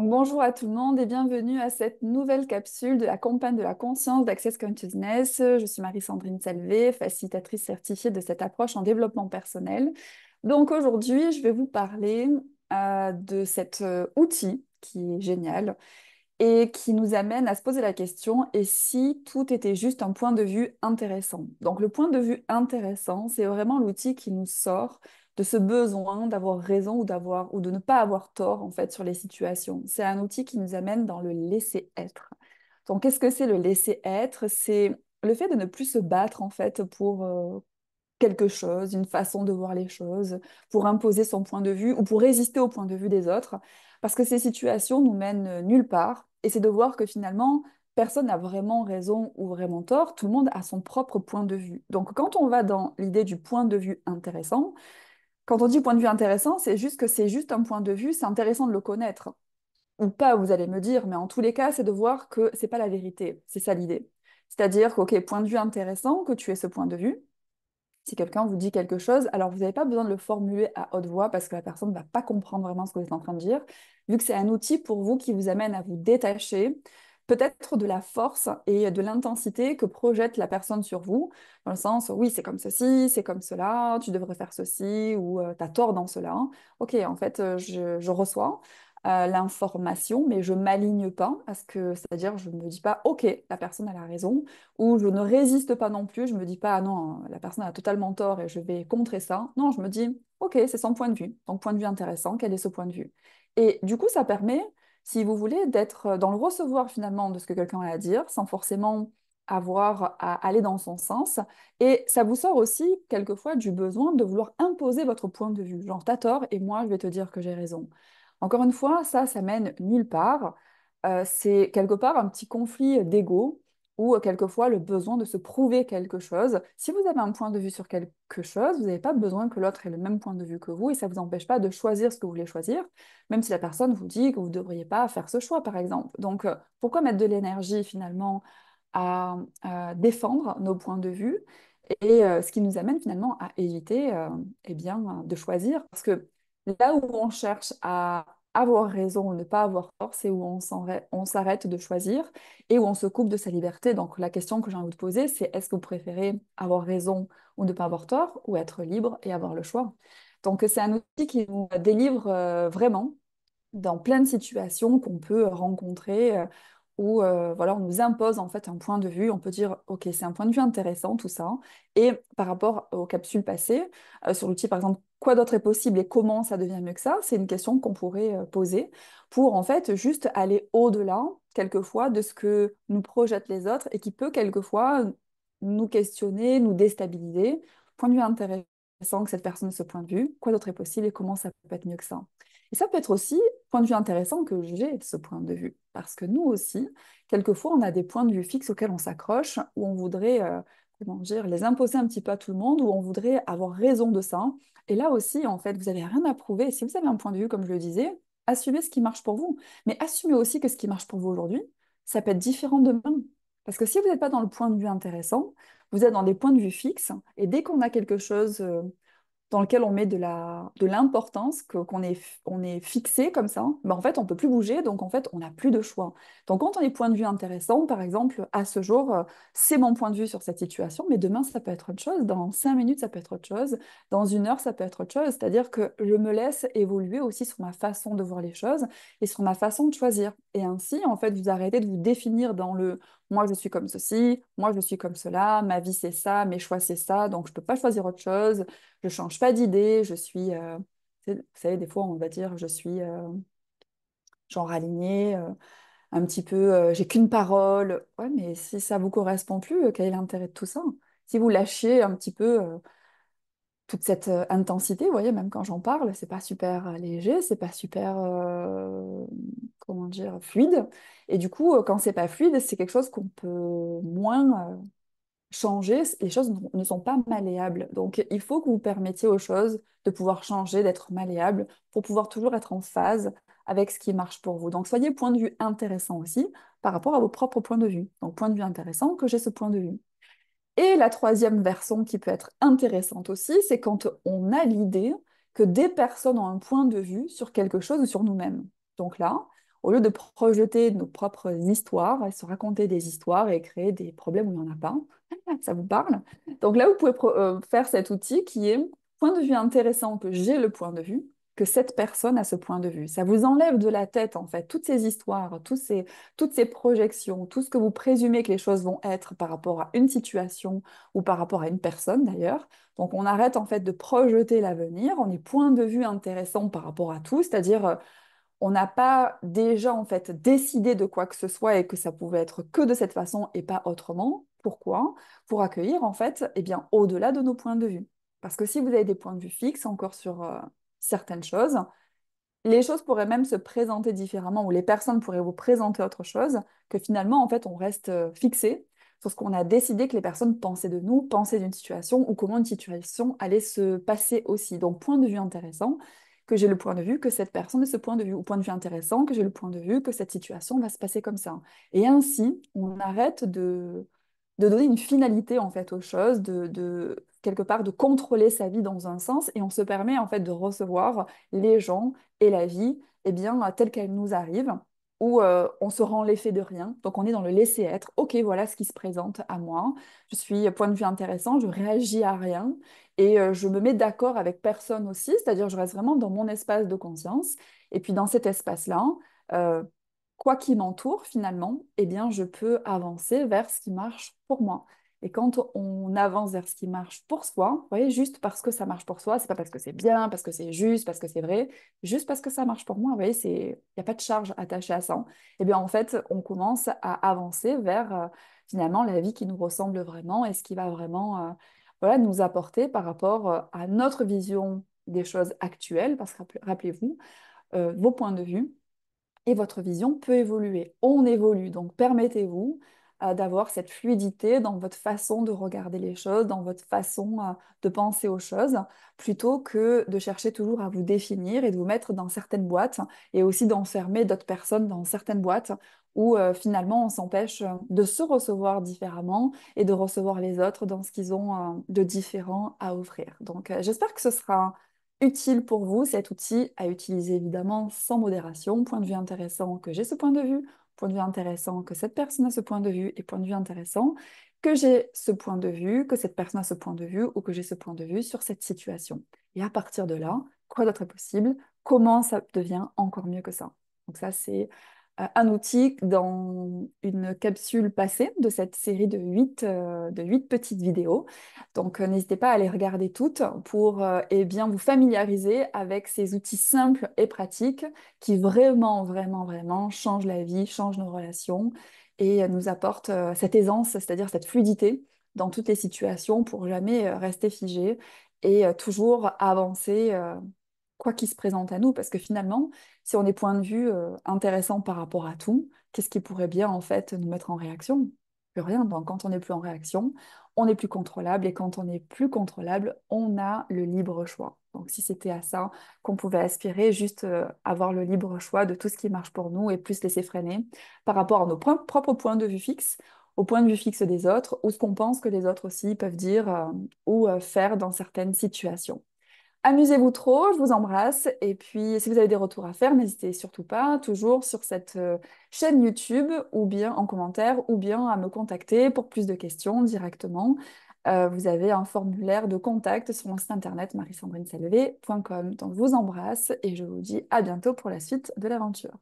Donc, bonjour à tout le monde et bienvenue à cette nouvelle capsule de la campagne de la conscience d'Access Consciousness. Je suis Marie-Sandrine Salvé, facilitatrice certifiée de cette approche en développement personnel. Donc aujourd'hui, je vais vous parler de cet outil qui est génial et qui nous amène à se poser la question, et si tout était juste un point de vue intéressant? Donc le point de vue intéressant, c'est vraiment l'outil qui nous sort de ce besoin d'avoir raison ou d'avoir ou de ne pas avoir tort en fait sur les situations. C'est un outil qui nous amène dans le laisser-être. Donc qu'est-ce que c'est le laisser-être? C'est le fait de ne plus se battre en fait pour quelque chose, une façon de voir les choses, pour imposer son point de vue ou pour résister au point de vue des autres, parce que ces situations nous mènent nulle part, et c'est de voir que finalement, personne n'a vraiment raison ou vraiment tort, tout le monde a son propre point de vue. Donc quand on va dans l'idée du point de vue intéressant, quand on dit point de vue intéressant, c'est juste que c'est juste un point de vue, c'est intéressant de le connaître. Ou pas, vous allez me dire, mais en tous les cas, c'est de voir que c'est pas la vérité, c'est ça l'idée. C'est-à-dire que, ok, point de vue intéressant, que tu aies ce point de vue, si quelqu'un vous dit quelque chose, alors vous n'avez pas besoin de le formuler à haute voix parce que la personne ne va pas comprendre vraiment ce que vous êtes en train de dire, vu que c'est un outil pour vous qui vous amène à vous détacher, peut-être de la force et de l'intensité que projette la personne sur vous, dans le sens, oui, c'est comme ceci, c'est comme cela, tu devrais faire ceci, ou tu as tort dans cela. Ok, en fait, je reçois l'information, mais je m'aligne pas, parce que, c'est-à-dire, je ne me dis pas, ok, la personne elle a raison, ou je ne résiste pas non plus, je me dis pas, ah non, la personne a totalement tort et je vais contrer ça. Non, je me dis, ok, c'est son point de vue, donc point de vue intéressant, quel est ce point de vue? Et du coup, ça permet, si vous voulez, d'être dans le recevoir finalement de ce que quelqu'un a à dire, sans forcément avoir à aller dans son sens. Et ça vous sort aussi quelquefois du besoin de vouloir imposer votre point de vue. Genre, t'as tort et moi, je vais te dire que j'ai raison. Encore une fois, ça mène nulle part. C'est quelque part un petit conflit d'ego ou quelquefois le besoin de se prouver quelque chose. Si vous avez un point de vue sur quelque chose, vous n'avez pas besoin que l'autre ait le même point de vue que vous, et ça ne vous empêche pas de choisir ce que vous voulez choisir, même si la personne vous dit que vous ne devriez pas faire ce choix, par exemple. Donc, pourquoi mettre de l'énergie finalement à défendre nos points de vue, et ce qui nous amène finalement à éviter eh bien, de choisir, parce que là où on cherche à avoir raison ou ne pas avoir tort, c'est où on s'arrête de choisir et où on se coupe de sa liberté. Donc la question que j'ai envie de vous poser, c'est est-ce que vous préférez avoir raison ou ne pas avoir tort, ou être libre et avoir le choix? Donc c'est un outil qui nous délivre vraiment dans plein de situations qu'on peut rencontrer, où voilà, on nous impose en fait un point de vue. On peut dire, ok, c'est un point de vue intéressant tout ça. Et par rapport aux capsules passées, sur l'outil par exemple, quoi d'autre est possible et comment ça devient mieux que ça, c'est une question qu'on pourrait poser pour en fait juste aller au-delà quelquefois de ce que nous projettent les autres et qui peut quelquefois nous questionner, nous déstabiliser. Point de vue intéressant que cette personne ait ce point de vue, quoi d'autre est possible et comment ça peut être mieux que ça. Et ça peut être aussi point de vue intéressant que j'ai ce point de vue. Parce que nous aussi, quelquefois, on a des points de vue fixes auxquels on s'accroche, où on voudrait, comment dire, les imposer un petit peu à tout le monde, où on voudrait avoir raison de ça. Et là aussi, en fait, vous n'avez rien à prouver. Si vous avez un point de vue, comme je le disais, assumez ce qui marche pour vous. Mais assumez aussi que ce qui marche pour vous aujourd'hui, ça peut être différent demain. Parce que si vous n'êtes pas dans le point de vue intéressant, vous êtes dans des points de vue fixes. Et dès qu'on a quelque chose dans lequel on met de l'importance, on est fixé comme ça, ben en fait, on peut plus bouger, donc en fait, on n'a plus de choix. Donc, quand on est point de vue intéressant, par exemple, à ce jour, c'est mon point de vue sur cette situation, mais demain, ça peut être autre chose, dans 5 minutes, ça peut être autre chose, dans 1 heure, ça peut être autre chose, c'est-à-dire que je me laisse évoluer aussi sur ma façon de voir les choses et sur ma façon de choisir. Et ainsi, en fait, vous arrêtez de vous définir dans le moi, je suis comme ceci, moi, je suis comme cela, ma vie, c'est ça, mes choix, c'est ça, donc je ne peux pas choisir autre chose, je change pas d'idée, je suis, vous savez, des fois on va dire je suis genre alignée, un petit peu, j'ai qu'une parole. Ouais, mais si ça vous correspond plus, quel est l'intérêt de tout ça? Si vous lâchez un petit peu toute cette intensité, vous voyez, même quand j'en parle, c'est pas super léger, c'est pas super, comment dire, fluide. Et du coup, quand c'est pas fluide, c'est quelque chose qu'on peut moins changer, les choses ne sont pas malléables. Donc, il faut que vous permettiez aux choses de pouvoir changer, d'être malléables, pour pouvoir toujours être en phase avec ce qui marche pour vous. Donc, soyez point de vue intéressant aussi par rapport à vos propres points de vue. Donc, point de vue intéressant, que j'ai ce point de vue. Et la troisième version qui peut être intéressante aussi, c'est quand on a l'idée que des personnes ont un point de vue sur quelque chose ou sur nous-mêmes. Donc là, au lieu de projeter nos propres histoires, et se raconter des histoires et créer des problèmes où il n'y en a pas. Ça vous parle? Donc là, vous pouvez faire cet outil qui est point de vue intéressant, que j'ai le point de vue, que cette personne a ce point de vue. Ça vous enlève de la tête, en fait, toutes ces histoires, toutes ces projections, tout ce que vous présumez que les choses vont être par rapport à une situation ou par rapport à une personne d'ailleurs. Donc on arrête en fait de projeter l'avenir, on est point de vue intéressant par rapport à tout, c'est-à-dire on n'a pas déjà en fait décidé de quoi que ce soit et que ça pouvait être que de cette façon et pas autrement. Pourquoi? Pour accueillir en fait, eh bien, au-delà de nos points de vue. Parce que si vous avez des points de vue fixes encore sur certaines choses, les choses pourraient même se présenter différemment ou les personnes pourraient vous présenter autre chose que finalement en fait on reste fixé sur ce qu'on a décidé que les personnes pensaient de nous, pensaient d'une situation ou comment une situation allait se passer aussi. Donc point de vue intéressant, que j'ai le point de vue que cette personne ait ce point de vue, ou point de vue intéressant, que j'ai le point de vue que cette situation va se passer comme ça. Et ainsi, on arrête de donner une finalité en fait aux choses, quelque part de contrôler sa vie dans un sens, et on se permet en fait de recevoir les gens et la vie, eh bien, telle qu'elle nous arrive, où on se rend l'effet de rien. Donc on est dans le laisser être. Ok, voilà ce qui se présente à moi. Je suis point de vue intéressant, je réagis à rien et je me mets d'accord avec personne aussi, c'est-à-dire je reste vraiment dans mon espace de conscience. Et puis dans cet espace-là, euh, quoi qu'il m'entoure finalement, eh bien, je peux avancer vers ce qui marche pour moi. Et quand on avance vers ce qui marche pour soi, vous voyez, juste parce que ça marche pour soi, c'est pas parce que c'est bien, parce que c'est juste, parce que c'est vrai, juste parce que ça marche pour moi, vous voyez, il n'y a pas de charge attachée à ça. Eh bien, en fait, on commence à avancer vers finalement la vie qui nous ressemble vraiment et ce qui va vraiment voilà, nous apporter par rapport à notre vision des choses actuelles, parce que rappelez-vous, vos points de vue et votre vision peut évoluer. On évolue, donc permettez-vous d'avoir cette fluidité dans votre façon de regarder les choses, dans votre façon de penser aux choses, plutôt que de chercher toujours à vous définir et de vous mettre dans certaines boîtes et aussi d'enfermer d'autres personnes dans certaines boîtes où finalement on s'empêche de se recevoir différemment et de recevoir les autres dans ce qu'ils ont de différent à offrir. Donc j'espère que ce sera utile pour vous, cet outil à utiliser évidemment sans modération. Point de vue intéressant que j'ai ce point de vue, point de vue intéressant que cette personne a ce point de vue, et point de vue intéressant que j'ai ce point de vue, que cette personne a ce point de vue, ou que j'ai ce point de vue sur cette situation. Et à partir de là, quoi d'autre est possible? Comment ça devient encore mieux que ça? Donc ça, c'est un outil dans une capsule passée de cette série de 8 petites vidéos. Donc, n'hésitez pas à les regarder toutes pour eh bien, vous familiariser avec ces outils simples et pratiques qui vraiment, vraiment, vraiment changent la vie, changent nos relations et nous apportent cette aisance, c'est-à-dire cette fluidité dans toutes les situations pour jamais rester figé et toujours avancer quoi qu'il se présente à nous. Parce que finalement, si on est point de vue intéressant par rapport à tout, qu'est-ce qui pourrait bien en fait nous mettre en réaction? Plus rien. Donc, quand on n'est plus en réaction, on est plus contrôlable et quand on est plus contrôlable, on a le libre choix. Donc si c'était à ça qu'on pouvait aspirer, juste avoir le libre choix de tout ce qui marche pour nous et plus laisser freiner par rapport à nos propres points de vue fixes, au point de vue fixe des autres ou ce qu'on pense que les autres aussi peuvent dire ou faire dans certaines situations. Amusez-vous trop, je vous embrasse. Et puis, si vous avez des retours à faire, n'hésitez surtout pas, toujours sur cette chaîne YouTube, ou bien en commentaire, ou bien à me contacter pour plus de questions directement. Vous avez un formulaire de contact sur mon site internet marisandrinesalvé.com. Donc, je vous embrasse et je vous dis à bientôt pour la suite de l'aventure.